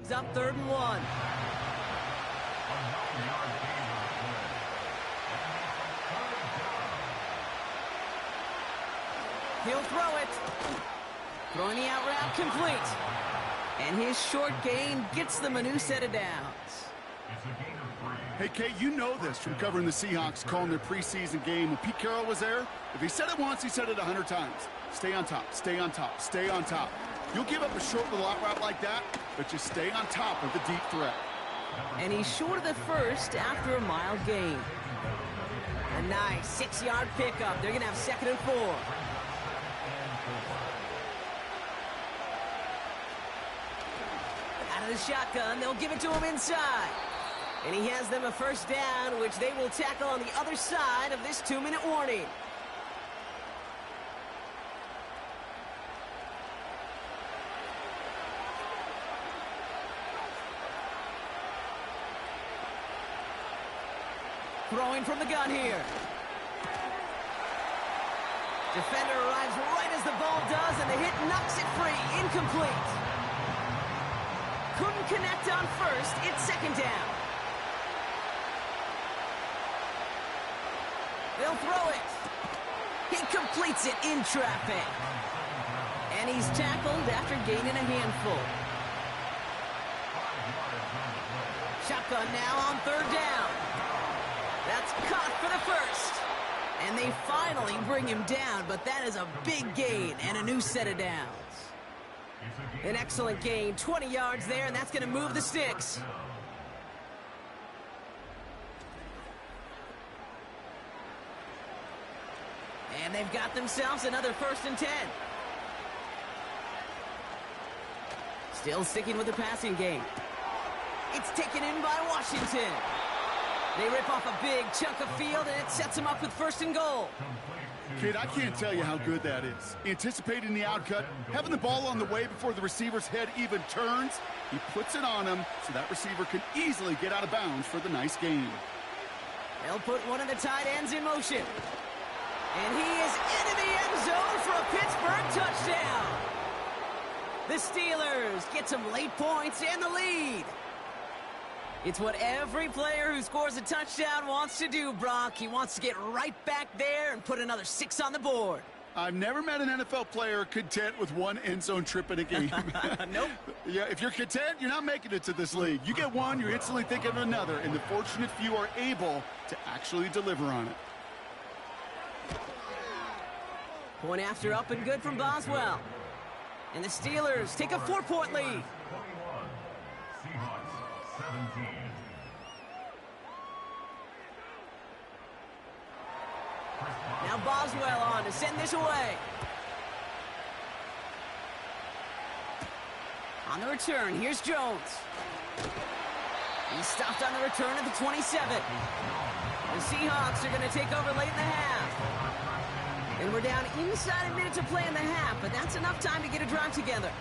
It's up 3rd and 1. He'll throw it. Throwing the out route complete. And his short gain gets them a new set of downs. Hey, Kate, you know this from covering the Seahawks, calling their preseason game. When Pete Carroll was there, if he said it once, he said it 100 times. Stay on top, stay on top, stay on top. You'll give up a short little out route like that, but just stay on top of the deep threat. And he's short of the first after a mild gain. A nice 6-yard pickup. They're going to have 2nd and 4. Out of the shotgun, they'll give it to him inside. And he has them a 1st down, which they will tackle on the other side of this 2-minute warning. Throwing from the gun here. Defender arrives right as the ball does, and the hit knocks it free. Incomplete. Couldn't connect on 1st. It's 2nd down. They'll throw it. He completes it in traffic. And he's tackled after gaining a handful. Shotgun now on 3rd down. That's caught for the 1st. And they finally bring him down, but that is a big gain and a new set of downs. An excellent gain, 20 yards there, and that's going to move the sticks. And they've got themselves another 1st and 10. Still sticking with the passing game. It's taken in by Washington. They rip off a big chunk of field, and it sets them up with 1st and goal. Kid, I can't tell you how good that is. Anticipating the outcut, having the ball on the way before the receiver's head even turns, he puts it on him so that receiver can easily get out of bounds for the nice gain. They'll put one of the tight ends in motion. And he is into the end zone for a Pittsburgh touchdown. The Steelers get some late points and the lead. It's what every player who scores a touchdown wants to do, Brock. He wants to get right back there and put another 6 on the board. I've never met an NFL player content with one end zone trip in a game. Nope. Yeah, if you're content, you're not making it to this league. You get one, you're instantly thinking of another, and the fortunate few are able to actually deliver on it. Point after up and good from Boswell. And the Steelers take a 4-point lead. Now Boswell on to send this away. On the return, here's Jones. He's stopped on the return at the 27. The Seahawks are going to take over late in the half. And we're down inside a minute to play in the half, but that's enough time to get a drive together.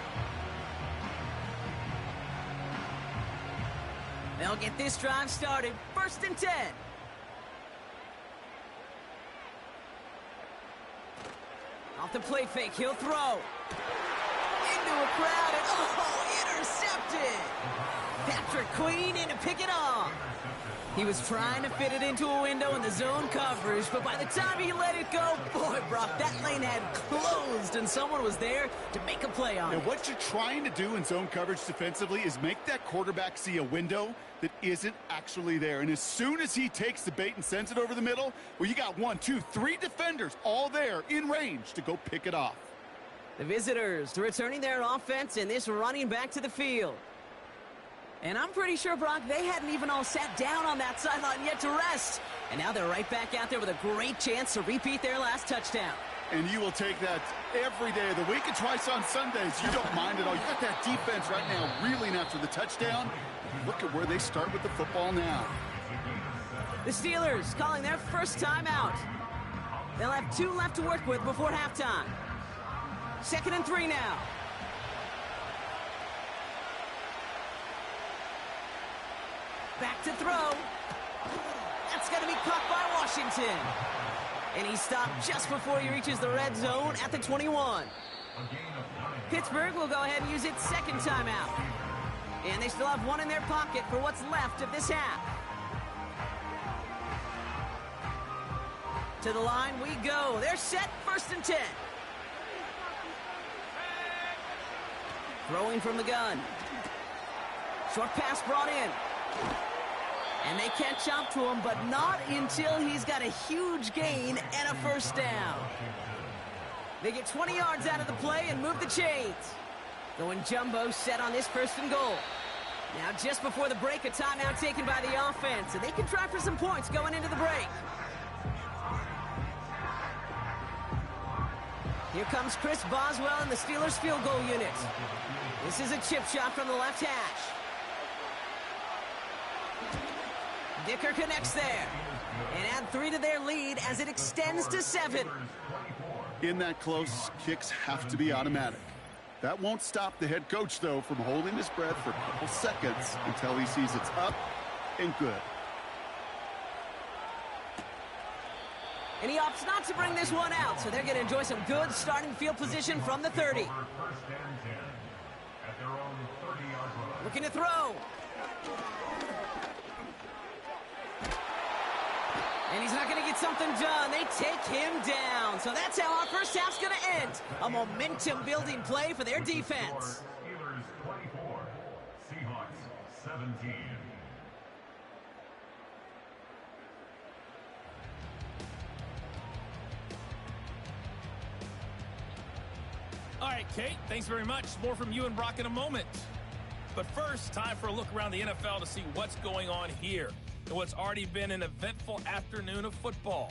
They'll get this drive started. 1st and 10. Off the play fake, he'll throw. Into a crowd, and intercepted. Patrick Queen in to pick it off. He was trying to fit it into a window in the zone coverage, but by the time he let it go, boy, Brock, that lane had closed, and someone was there to make a play on it. And what you're trying to do in zone coverage defensively is make that quarterback see a window that isn't actually there. And as soon as he takes the bait and sends it over the middle, well, you got 1, 2, 3 defenders all there in range to go pick it off. The visitors returning their offense and this running back to the field. And I'm pretty sure, Brock, they hadn't even all sat down on that sideline yet to rest. And now they're right back out there with a great chance to repeat their last touchdown. And you will take that every day of the week and twice on Sundays. You don't mind at all. You got that defense right now reeling after the touchdown. Look at where they start with the football now. The Steelers calling their first timeout. They'll have 2 left to work with before halftime. 2nd and 3 now. Back to throw. That's going to be caught by Washington. And he stopped just before he reaches the red zone at the 21. Pittsburgh will go ahead and use its 2nd timeout. And they still have one in their pocket for what's left of this half. To the line we go. They're set, 1st and 10. Throwing from the gun. Short pass brought in. And they catch up to him, but not until he's got a huge gain and a 1st down. They get 20 yards out of the play and move the chains. Going jumbo set on this 1st and goal. Now just before the break, a timeout taken by the offense, and they can try for some points going into the break. Here comes Chris Boswell in the Steelers field goal unit. This is a chip shot from the left hash. Dicker connects there. And add 3 to their lead as it extends to 7. In that close, kicks have to be automatic. That won't stop the head coach, though, from holding his breath for a couple seconds until he sees it's up and good. And he opts not to bring this one out, so they're going to enjoy some good starting field position from the 30. Looking to throw. And he's not going to get something done. They take him down. So that's how our first half's going to end. A momentum-building play for their defense. Steelers 24, Seahawks 17. All right, Kate, thanks very much. More from you and Brock in a moment. But first, time for a look around the NFL to see what's going on here and what's already been an eventful afternoon of football.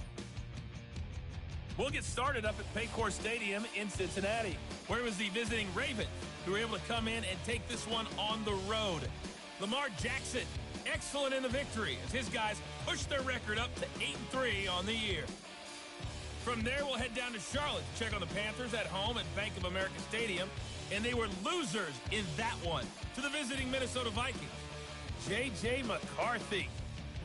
We'll get started up at Paycor Stadium in Cincinnati, where it was the visiting Ravens who were able to come in and take this one on the road. Lamar Jackson, excellent in the victory as his guys pushed their record up to 8-3 on the year. From there, we'll head down to Charlotte to check on the Panthers at home at Bank of America Stadium, and they were losers in that one to the visiting Minnesota Vikings. J.J. McCarthy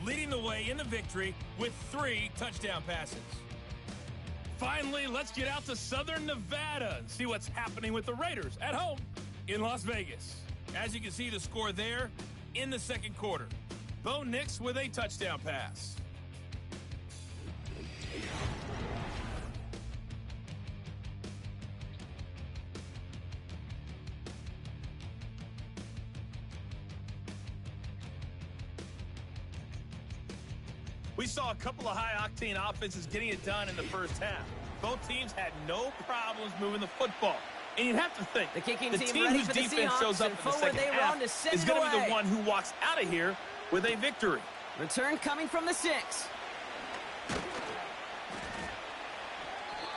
leading the way in the victory with 3 touchdown passes. Finally, let's get out to Southern Nevada and see what's happening with the Raiders at home in Las Vegas. As you can see, the score there in the second quarter. Bo Nix with a touchdown pass. We saw a couple of high-octane offenses getting it done in the first half. Both teams had no problems moving the football. And you'd have to think, the kicking the team whose defense shows up in the second half is going to be the one who walks out of here with a victory. Return coming from the 6.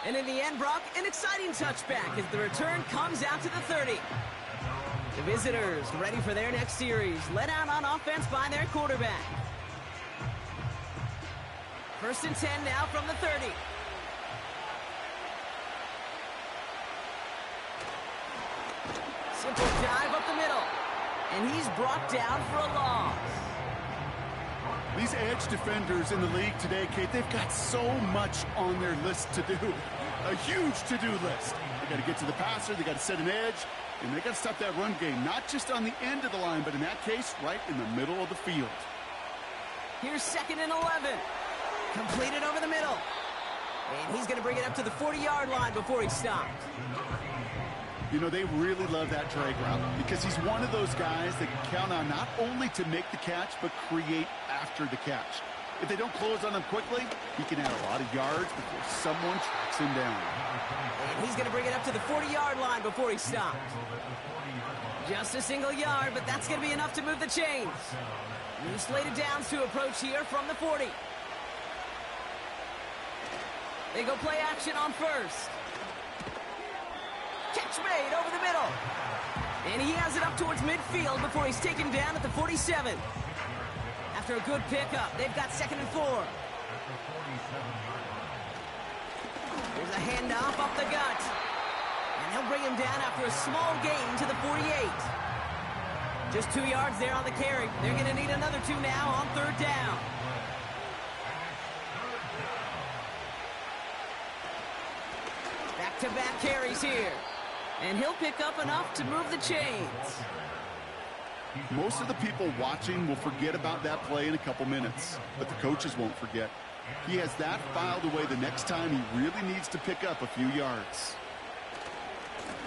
And in the end, Brock, an exciting touchback as the return comes out to the 30. The visitors ready for their next series, led out on offense by their quarterback. 1st and 10 now from the 30. Simple dive up the middle. And he's brought down for a loss. These edge defenders in the league today, Kate, they've got so much on their list to do. A huge to-do list. They got to get to the passer, they got to set an edge, and they got to stop that run game, not just on the end of the line, but in that case, right in the middle of the field. Here's 2nd and 11. Completed over the middle. And he's going to bring it up to the 40-yard line before he stopped. You know, they really love that drag route because he's one of those guys that can count on not only to make the catch, but create after the catch. If they don't close on him quickly, he can add a lot of yards before someone tracks him down. And he's going to bring it up to the 40-yard line before he stopped. Just a single yard, but that's going to be enough to move the chains. New slated downs to approach here from the 40. They go play action on 1st. Catch made over the middle. And he has it up towards midfield before he's taken down at the 47. After a good pickup, they've got 2nd and 4. There's a handoff up the gut. And they'll bring him down after a small gain to the 48. Just 2 yards there on the carry. They're going to need another 2 now on 3rd down. Back-to-back carries here. And he'll pick up enough to move the chains. Most of the people watching will forget about that play in a couple minutes, but the coaches won't forget. He has that filed away the next time he really needs to pick up a few yards.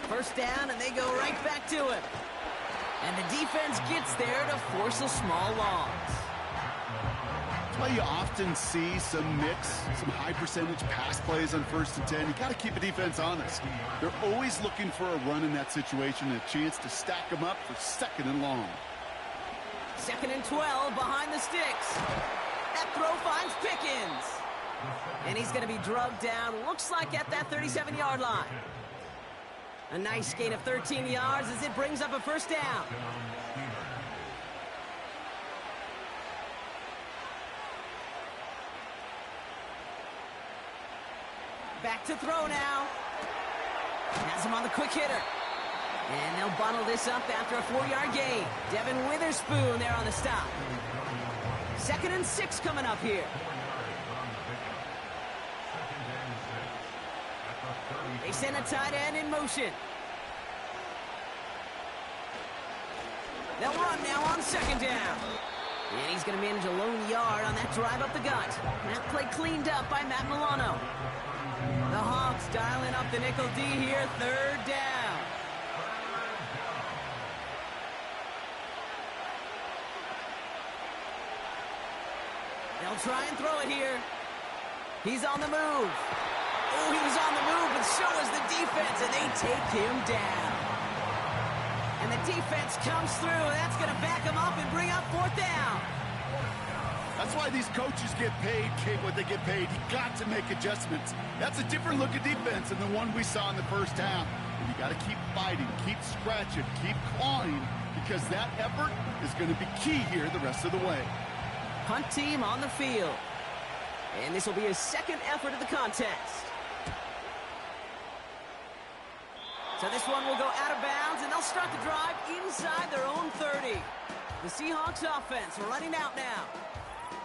First down, and they go right back to it. And the defense gets there to force a small loss. That's why you often see some high-percentage pass plays on 1st and 10. You got to keep the defense honest. They're always looking for a run in that situation and a chance to stack them up for 2nd and long. 2nd and 12 behind the sticks. That throw finds Pickens. And he's going to be drugged down, looks like at that 37-yard line. A nice gain of 13 yards as it brings up a first down. Back to throw now. Has him on the quick hitter. And they'll bundle this up after a 4-yard gain. Devin Witherspoon there on the stop. 2nd and 6 coming up here. They send a tight end in motion. They'll run now on 2nd down. And he's going to manage a lone yard on that drive up the gut. That play cleaned up by Matt Milano. The Hawks dialing up the nickel D here, 3rd down. They'll try and throw it here. He's on the move. Oh, he was on the move, but so is the defense, and they take him down. And the defense comes through, and that's going to back him up and bring up 4th down. That's why these coaches get paid, Kate, what they get paid. You got to make adjustments. That's a different look at defense than the one we saw in the first half. And you got to keep fighting, keep scratching, keep clawing, because that effort is going to be key here the rest of the way. Punt team on the field. And this will be his 2nd effort of the contest. So this one will go out of bounds, and they'll start the drive inside their own 30. The Seahawks offense running out now.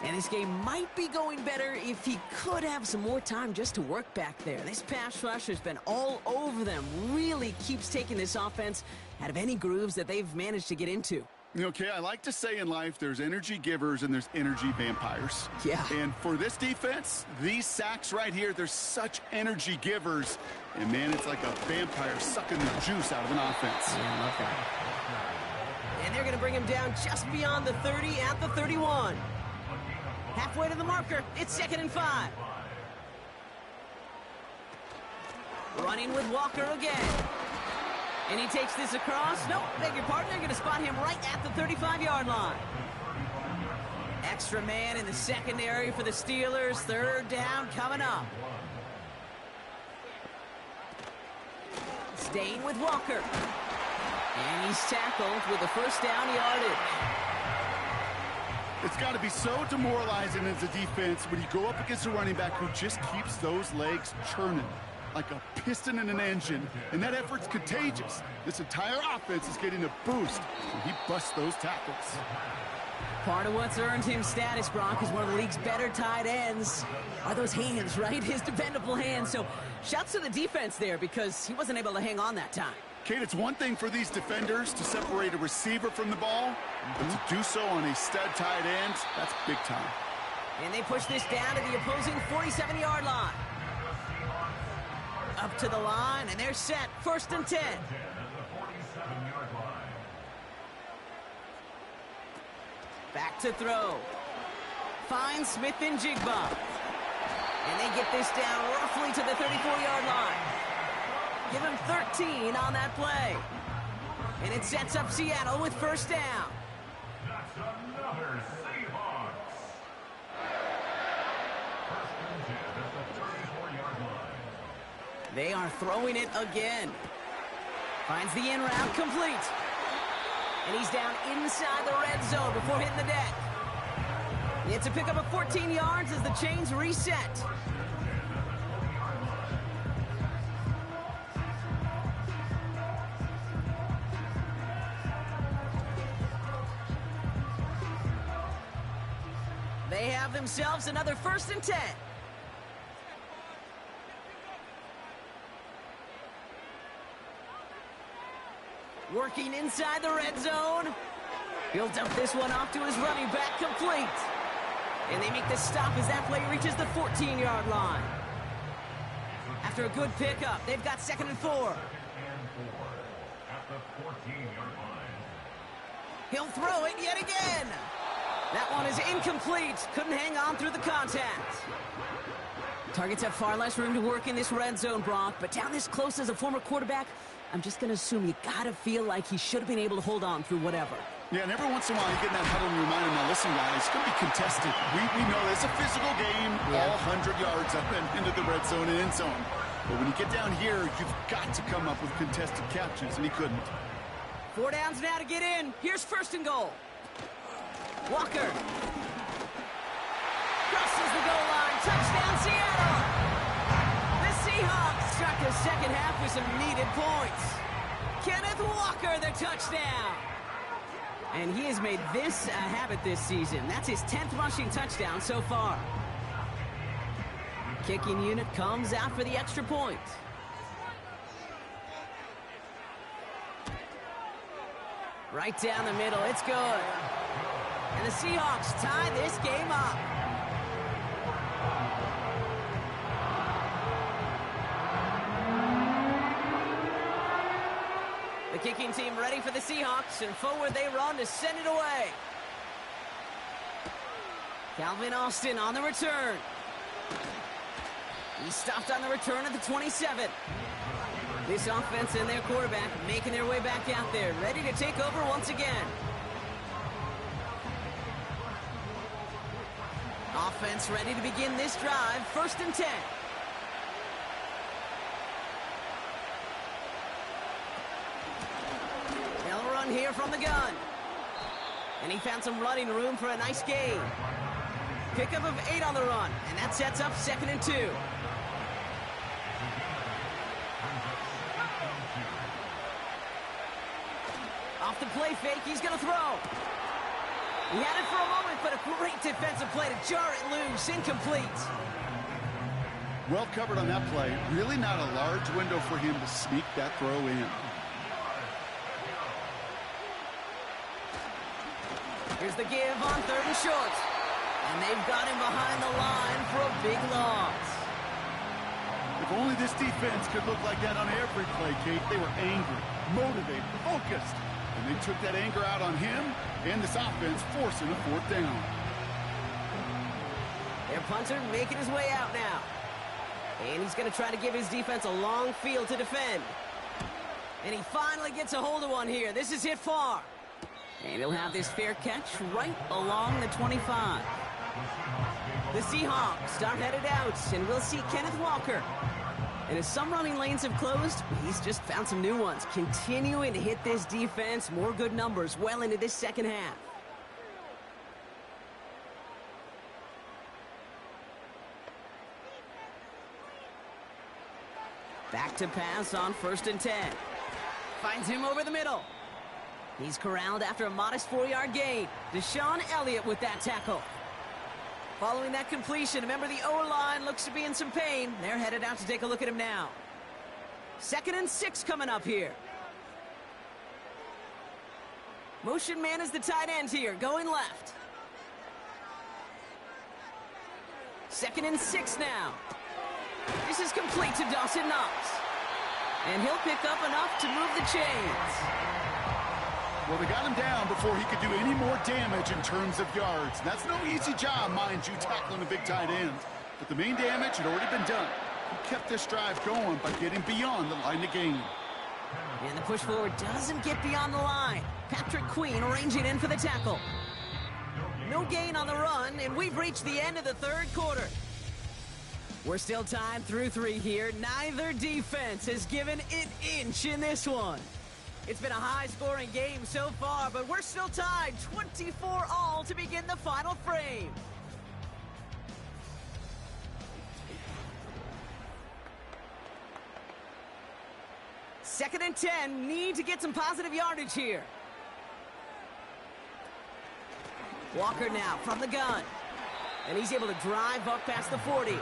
And this game might be going better if he could have some more time just to work back there. This pass rush has been all over them. Really keeps taking this offense out of any grooves that they've managed to get into. Okay, I like to say in life there's energy givers and there's energy vampires. Yeah. And for this defense, these sacks right here, they're such energy givers. And, man, it's like a vampire sucking the juice out of an offense. Yeah, I love that. And they're going to bring him down just beyond the 30 at the 31. Halfway to the marker, it's 2nd and 5. Running with Walker again. And he takes this across. Nope, beg your pardon. They're going to spot him right at the 35-yard line. Extra man in the secondary for the Steelers. 3rd down coming up. Staying with Walker. And he's tackled with a 1st down yardage. It's got to be so demoralizing as a defense when you go up against a running back who just keeps those legs churning like a piston in an engine, and that effort's contagious. This entire offense is getting a boost when he busts those tackles. Part of what's earned him status, Brock, is one of the league's better tight ends. Are those hands, right? His dependable hands. So shouts to the defense there because he wasn't able to hang on that time. Kate, it's one thing for these defenders to separate a receiver from the ball, but to do so on a stud tight end, that's big time. And they push this down to the opposing 47-yard line. Up to the line, and they're set. 1st and 10. Back to throw. Finds Smith and Jigba. And they get this down roughly to the 34-yard line. Give him 13 on that play. And it sets up Seattle with 1st down. That's another Seahawks. 1st and 10 at the 34-yard line. They are throwing it again. Finds the in route complete. And he's down inside the red zone before hitting the deck. It's a pickup of 14 yards as the chains reset. They have themselves another 1st and 10. Working inside the red zone. He'll dump this one off to his running back, complete. And they make the stop as that play reaches the 14-yard line. After a good pickup, they've got 2nd and 4. At the 14-yard line. He'll throw it yet again. That one is incomplete. Couldn't hang on through the contact. Targets have far less room to work in this red zone, Brock, but down this close as a former quarterback, I'm just going to assume you got to feel like he should have been able to hold on through whatever. Yeah, and every once in a while you get in that huddle and remind him, now listen, guys, it's going to be contested. We know it's a physical game, all 100 yards up and into the red zone and end zone. But when you get down here, you've got to come up with contested captures, and he couldn't. 4 downs now to get in. Here's 1st and goal. Walker. Crosses the goal line. Touchdown, Seattle. The Seahawks start the second half with some needed points. Kenneth Walker, the touchdown. And he has made this a habit this season. That's his 10th rushing touchdown so far. Kicking unit comes out for the extra point. Right down the middle, it's good. And the Seahawks tie this game up. The kicking team ready for the Seahawks, and forward they run to send it away. Calvin Austin on the return. He stopped on the return at the 27. This offense and their quarterback making their way back out there, ready to take over once again. Offense ready to begin this drive, 1st and 10. They'll run here from the gun. And he found some running room for a nice gain. Pickup of 8 on the run, and that sets up 2nd and 2. Off the play fake, he's going to throw. He had it for a moment, but a great defensive play to jar it loose, incomplete. Well covered on that play. Really not a large window for him to sneak that throw in. Here's the give on 3rd and short. And they've got him behind the line for a big loss. If only this defense could look like that on every play, Kate. They were angry, motivated, focused. And they took that anger out on him and this offense, forcing a 4th down. Their punter making his way out now. And he's going to try to give his defense a long field to defend. And he finally gets a hold of one here. This is hit far. And he'll have this fair catch right along the 25. The Seahawks start headed out, and we'll see Kenneth Walker. And as some running lanes have closed, he's just found some new ones, continuing to hit this defense. More good numbers well into this second half. Back to pass on 1st and 10. Finds him over the middle. He's corralled after a modest 4-yard gain. Deshaun Elliott with that tackle. Following that completion, remember the O-line looks to be in some pain. They're headed out to take a look at him now. 2nd and 6 coming up here. Motion man is the tight end here, going left. 2nd and 6 now. This is complete to Dawson Knox. And he'll pick up enough to move the chains. Well, they got him down before he could do any more damage in terms of yards. That's no easy job, mind you, tackling a big tight end. But the main damage had already been done. He kept this drive going by getting beyond the line of gain. And the push forward doesn't get beyond the line. Patrick Queen arranging in for the tackle. No gain on the run, and we've reached the end of the 3rd quarter. We're still tied through 3 here. Neither defense has given an inch in this one. It's been a high-scoring game so far, but we're still tied 24-all to begin the final frame. Second and 10, need to get some positive yardage here. Walker now from the gun. And he's able to drive up past the 40.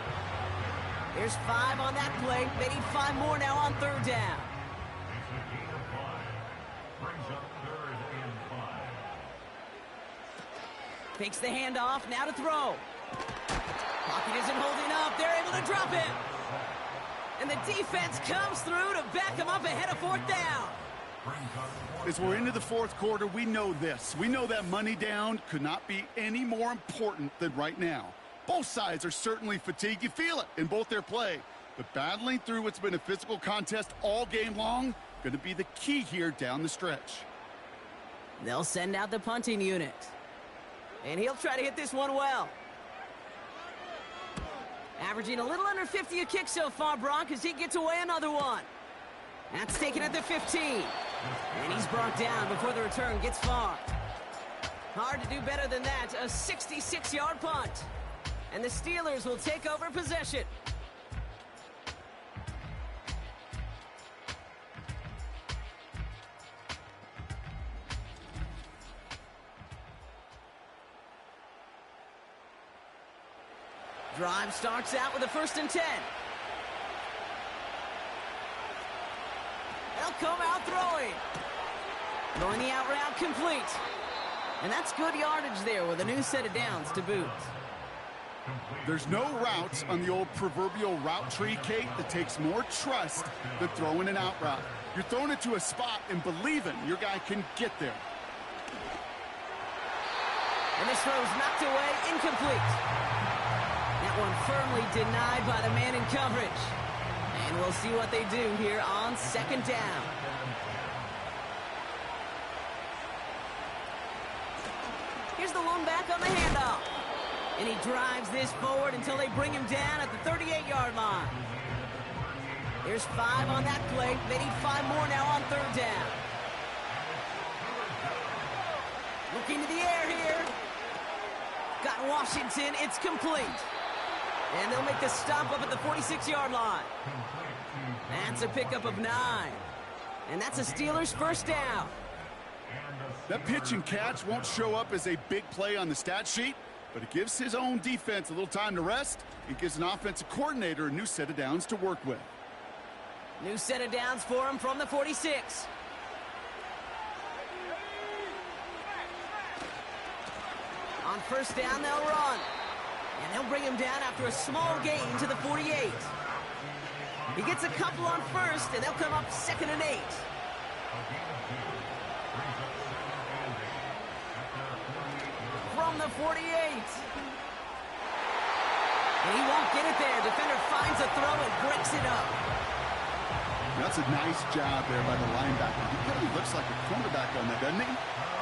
There's 5 on that play. They need 5 more now on 3rd down. Fakes the handoff, now to throw. Pocket isn't holding up, they're able to drop it. And the defense comes through to back him up ahead of fourth down. As we're into the fourth quarter, we know this. We know that money down could not be any more important than right now. Both sides are certainly fatigued. You feel it in both their play. But battling through what's been a physical contest all game long, going to be the key here down the stretch. They'll send out the punting unit. And he'll try to hit this one well. Averaging a little under 50 a kick so far, Brock, as he gets away another one. That's taken at the 15. And he's brought down before the return gets far. Hard to do better than that. A 66-yard punt. And the Steelers will take over possession. Drive starts out with a 1st and 10. They'll come out throwing. Throwing the out route complete. And that's good yardage there with a new set of downs to boot. There's no routes on the old proverbial route tree, Kate, that takes more trust than throwing an out route. You're throwing it to a spot and believing your guy can get there. And this throw's knocked away, incomplete. That one firmly denied by the man in coverage. And we'll see what they do here on 2nd down. Here's the lone back on the handoff. And he drives this forward until they bring him down at the 38-yard line. There's 5 on that play. They need 5 more now on 3rd down. Looking to the air here. Got Washington. It's complete. And they'll make the stop up at the 46-yard line. That's a pickup of 9. And that's a Steelers 1st down. That pitch and catch won't show up as a big play on the stat sheet, but it gives his own defense a little time to rest. It gives an offensive coordinator a new set of downs to work with. New set of downs for him from the 46. On 1st down, they'll run. And they'll bring him down after a small gain to the 48. He gets a couple on 1st, and they'll come up 2nd and 8. From the 48. And he won't get it there. Defender finds a throw and breaks it up. That's a nice job there by the linebacker. He kind of looks like a cornerback on that, doesn't he?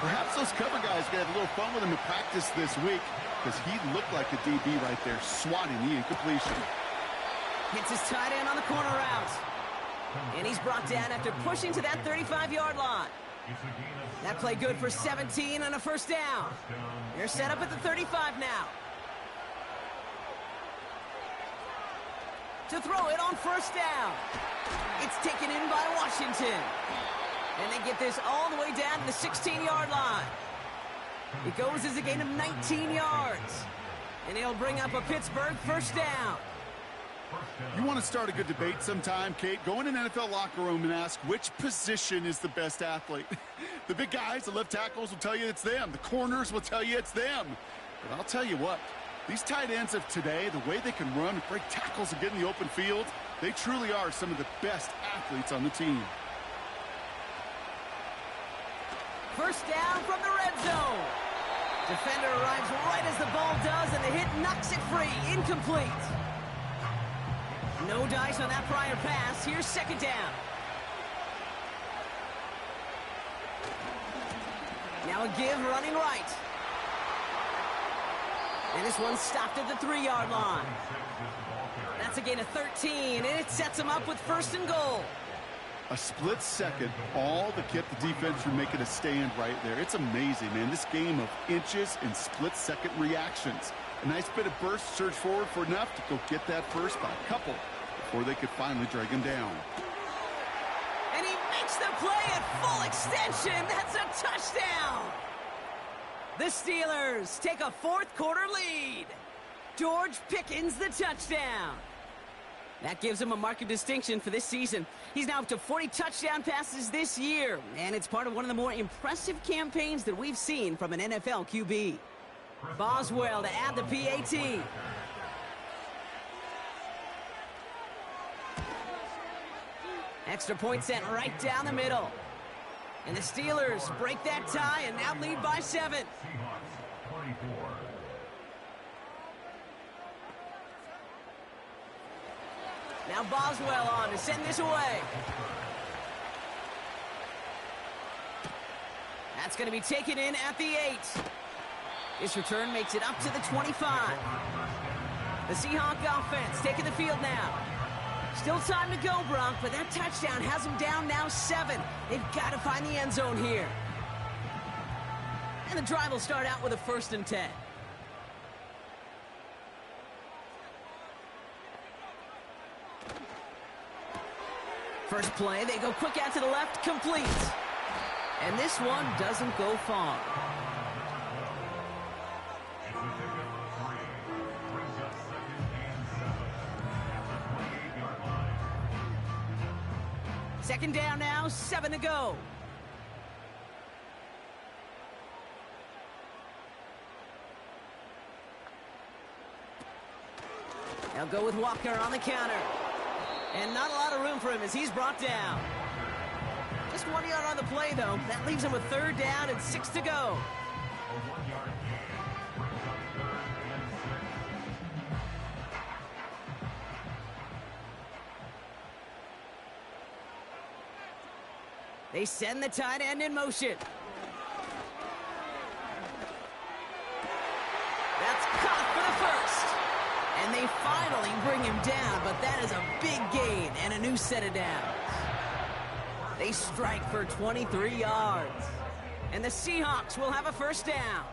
Perhaps those cover guys are going to have a little fun with him in practice this week, because he looked like a DB right there, swatting the incompletion. Hits his tight end on the corner route. And he's brought down after pushing to that 35-yard line. That play good for 17 on a 1st down. They're set up at the 35 now. To throw it on 1st down. It's taken in by Washington. And they get this all the way down to the 16-yard line. It goes as a gain of 19 yards. And he'll bring up a Pittsburgh 1st down. You want to start a good debate sometime, Kate? Go in an NFL locker room and ask which position is the best athlete. The big guys, the left tackles, will tell you it's them. The corners will tell you it's them. But I'll tell you what, these tight ends of today, the way they can run, break tackles, and get in the open field, they truly are some of the best athletes on the team. 1st down from the red zone. Defender arrives right as the ball does, and the hit knocks it free. Incomplete. No dice on that prior pass. Here's 2nd down. Now a give running right. And this one's stopped at the 3-yard line. That's a gain of 13, and it sets him up with 1st and goal. A split second, all that kept the defense from making a stand right there. It's amazing, man. This game of inches and split-second reactions. A nice bit of burst, surge forward for enough to go get that first by a couple before they could finally drag him down. And he makes the play at full extension. That's a touchdown. The Steelers take a 4th quarter lead. George Pickens the touchdown. That gives him a mark of distinction for this season. He's now up to 40 touchdown passes this year, and it's part of one of the more impressive campaigns that we've seen from an NFL QB. Boswell to add the PAT. Extra point sent right down the middle. And the Steelers break that tie and now lead by 7. Seahawks 24. Now Boswell on to send this away. That's going to be taken in at the 8. This return makes it up to the 25. The Seahawk offense taking the field now. Still time to go, Bronk, but that touchdown has them down now 7. They've got to find the end zone here. And the drive will start out with a 1st and 10. First play, they go quick out to the left, complete. And this one doesn't go far. Second down now, 7 to go. They'll go with Walker on the counter. And not a lot of room for him as he's brought down. Just 1 yard on the play, though. That leaves him with 3rd down and 6 to go. They send the tight end in motion. That's caught for the first. And they finally bring him down, but that is a big gain and a new set of downs. They strike for 23 yards. And the Seahawks will have a 1st down.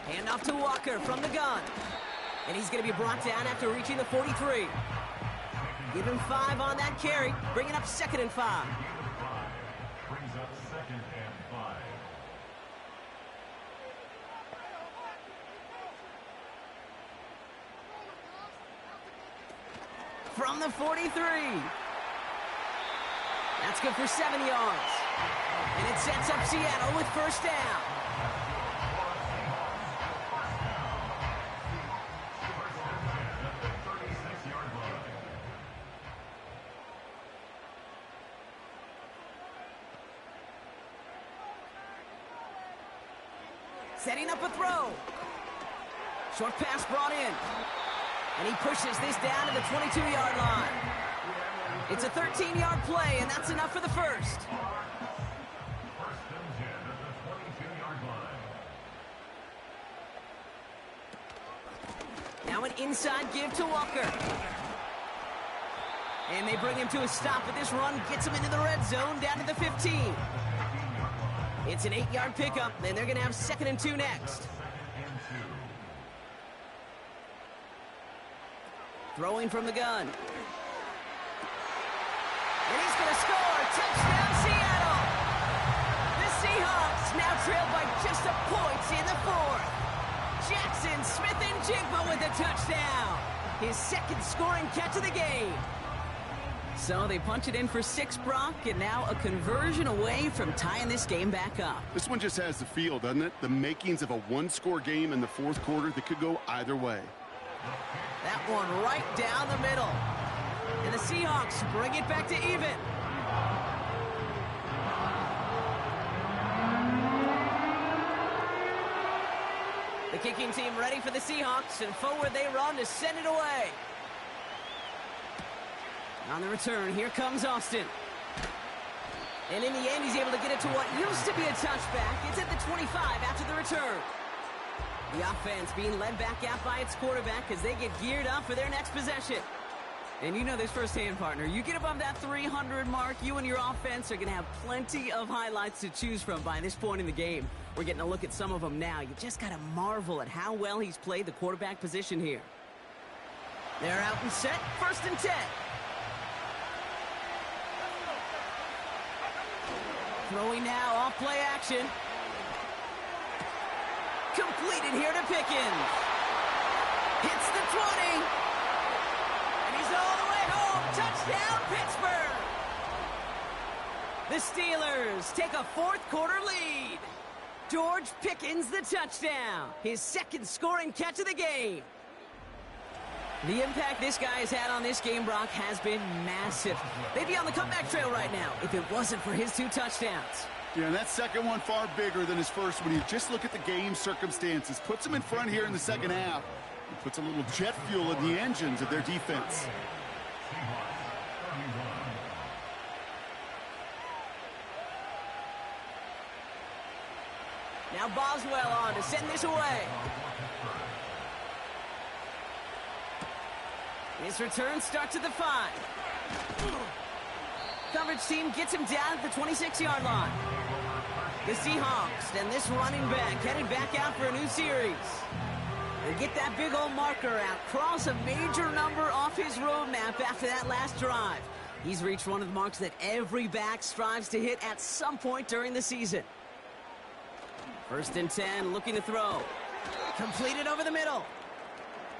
Hand off to Walker from the gun. And he's going to be brought down after reaching the 43. Give him 5 on that carry, bringing up 2nd and 5. Brings up 2nd and 5. From the 43. That's good for 7 yards. And it sets up Seattle with 1st down. Setting up a throw. Short pass brought in. And he pushes this down to the 22-yard line. It's a 13-yard play, and that's enough for the 1st. 1st and 10 at the 22-yard line. Now an inside give to Walker. And they bring him to a stop, but this run gets him into the red zone down to the 15. It's an 8-yard pickup, and they're going to have 2nd and 2 next. Throwing from the gun. And he's going to score. Touchdown, Seattle. The Seahawks now trail by just a point in the 4th. Jackson Smith-Njigba with a touchdown. His 2nd scoring catch of the game. So they punch it in for 6, Brock, and now a conversion away from tying this game back up. This one just has the feel, doesn't it? The makings of a 1-score game in the 4th quarter that could go either way. That one right down the middle. And the Seahawks bring it back to even. The kicking team ready for the Seahawks, and forward they run to send it away. On the return, here comes Austin. And in the end, he's able to get it to what used to be a touchback. It's at the 25 after the return. The offense being led back out by its quarterback as they get geared up for their next possession. And you know this firsthand, partner. You get above that 300 mark, you and your offense are going to have plenty of highlights to choose from by this point in the game. We're getting a look at some of them now. You just got to marvel at how well he's played the quarterback position here. They're out and set. 1st and 10. Throwing now, off play action. completed here to Pickens. Hits the 20. And he's all the way home. Touchdown, Pittsburgh. The Steelers take a fourth-quarter lead. George Pickens the touchdown. His second scoring catch of the game. The impact this guy has had on this game, Brock, has been massive. They'd be on the comeback trail right now if it wasn't for his 2 touchdowns. Yeah, and that second one far bigger than his first when you just look at the game circumstances. Puts him in front here in the second half. It puts a little jet fuel in the engines of their defense. Now Boswell on to send this away. His return starts at the 5. Coverage team gets him down at the 26-yard line. The Seahawks and this running back headed back out for a new series. They get that big old marker out, cross a major number off his roadmap after that last drive. He's reached one of the marks that every back strives to hit at some point during the season. 1st and 10, looking to throw. Completed over the middle.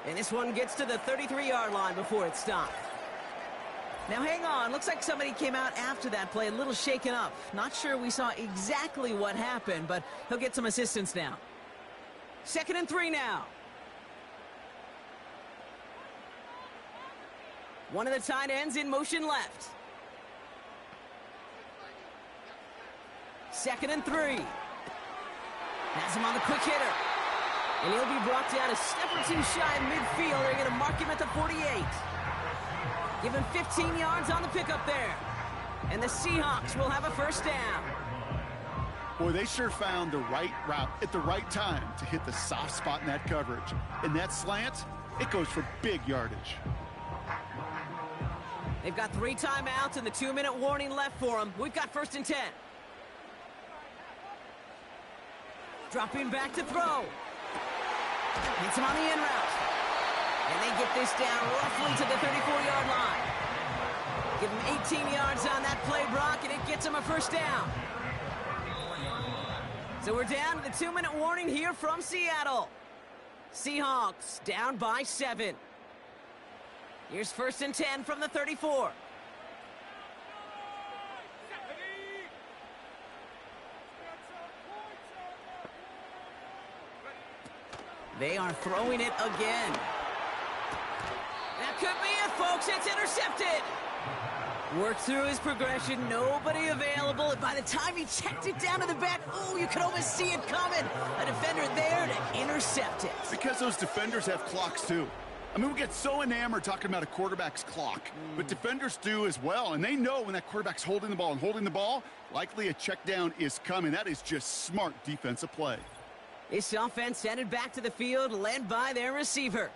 And this one gets to the 33-yard line before it's stopped. Now hang on, looks like somebody came out after that play a little shaken up. Not sure we saw exactly what happened, but he'll get some assistance now. 2nd and 3 now. One of the tight ends in motion left. 2nd and 3. Has him on the quick hitter. And he'll be brought down a step or 2 shy in midfield. They're going to mark him at the 48. Give him 15 yards on the pickup there. And the Seahawks will have a first down. Boy, they sure found the right route at the right time to hit the soft spot in that coverage. And that slant, it goes for big yardage. They've got 3 timeouts and the 2-minute warning left for them. We've got 1st and 10. Dropping back to throw. Hits him on the in route. And they get this down roughly to the 34-yard line. Give him 18 yards on that play, Brock, and it gets him a first down. So we're down to the 2-minute warning here from Seattle. Seahawks down by 7. Here's 1st and 10 from the 34. They are throwing it again. That could be it, folks. It's intercepted. Worked through his progression. Nobody available. And by the time he checked it down to the back, oh, you could almost see it coming. A defender there to intercept it. Because those defenders have clocks, too. I mean, we get so enamored talking about a quarterback's clock. But defenders do as well. And they know when that quarterback's holding the ball and holding the ball, likely a check down is coming. That is just smart defensive play. This offense headed back to the field, led by their receiver.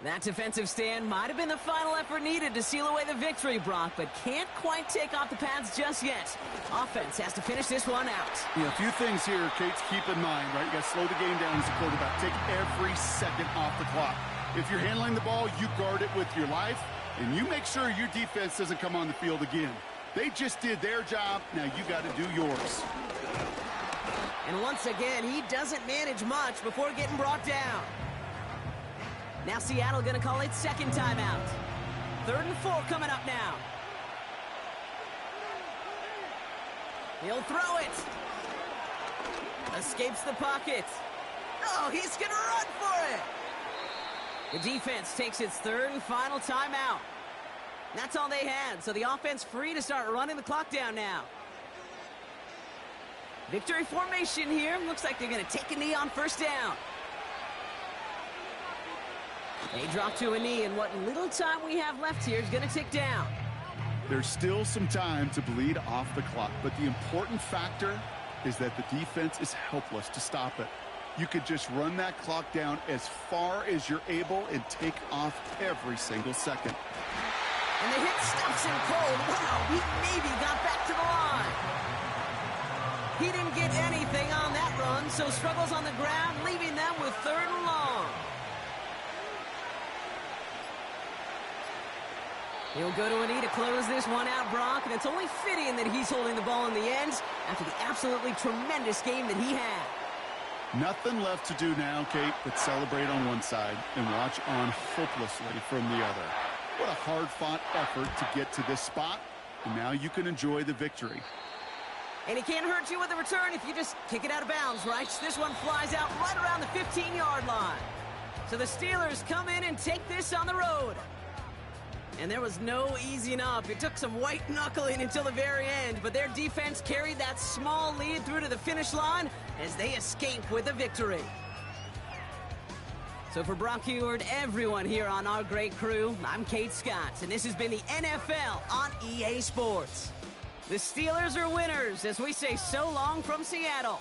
That defensive stand might have been the final effort needed to seal away the victory, Brock, but can't quite take off the pads just yet. Offense has to finish this one out. Yeah, a few things here, Kate, to keep in mind, right? You got to slow the game down as a quarterback. Take every second off the clock. If you're handling the ball, you guard it with your life, and you make sure your defense doesn't come on the field again. They just did their job. Now you got to do yours. And once again, he doesn't manage much before getting brought down. Now Seattle going to call it 2nd timeout. 3rd and 4 coming up now. He'll throw it. Escapes the pocket. Oh, he's going to run for it. The defense takes its 3rd and final timeout. That's all they had, so the offense free to start running the clock down now. Victory formation here. Looks like they're going to take a knee on 1st down. They drop to a knee, and what little time we have left here is going to tick down. There's still some time to bleed off the clock, but the important factor is that the defense is helpless to stop it. You could just run that clock down as far as you're able and take off every single second. And the hit stops him cold. Wow, he maybe got back to the line. He didn't get anything on that run, so struggles on the ground, leaving them with 3rd and long. He'll go to a knee to close this one out, Brock, and it's only fitting that he's holding the ball in the end after the absolutely tremendous game that he had. Nothing left to do now, Kate, but celebrate on one side and watch on hopelessly from the other. What a hard-fought effort to get to this spot, and now you can enjoy the victory. And he can't hurt you with a return if you just kick it out of bounds, right? This one flies out right around the 15-yard line. So the Steelers come in and take this on the road. And there was no easing up. It took some white knuckling until the very end, but their defense carried that small lead through to the finish line as they escape with a victory. So for Brock Huard, everyone here on our great crew, I'm Kate Scott, and this has been the NFL on EA Sports. The Steelers are winners as we say so long from Seattle.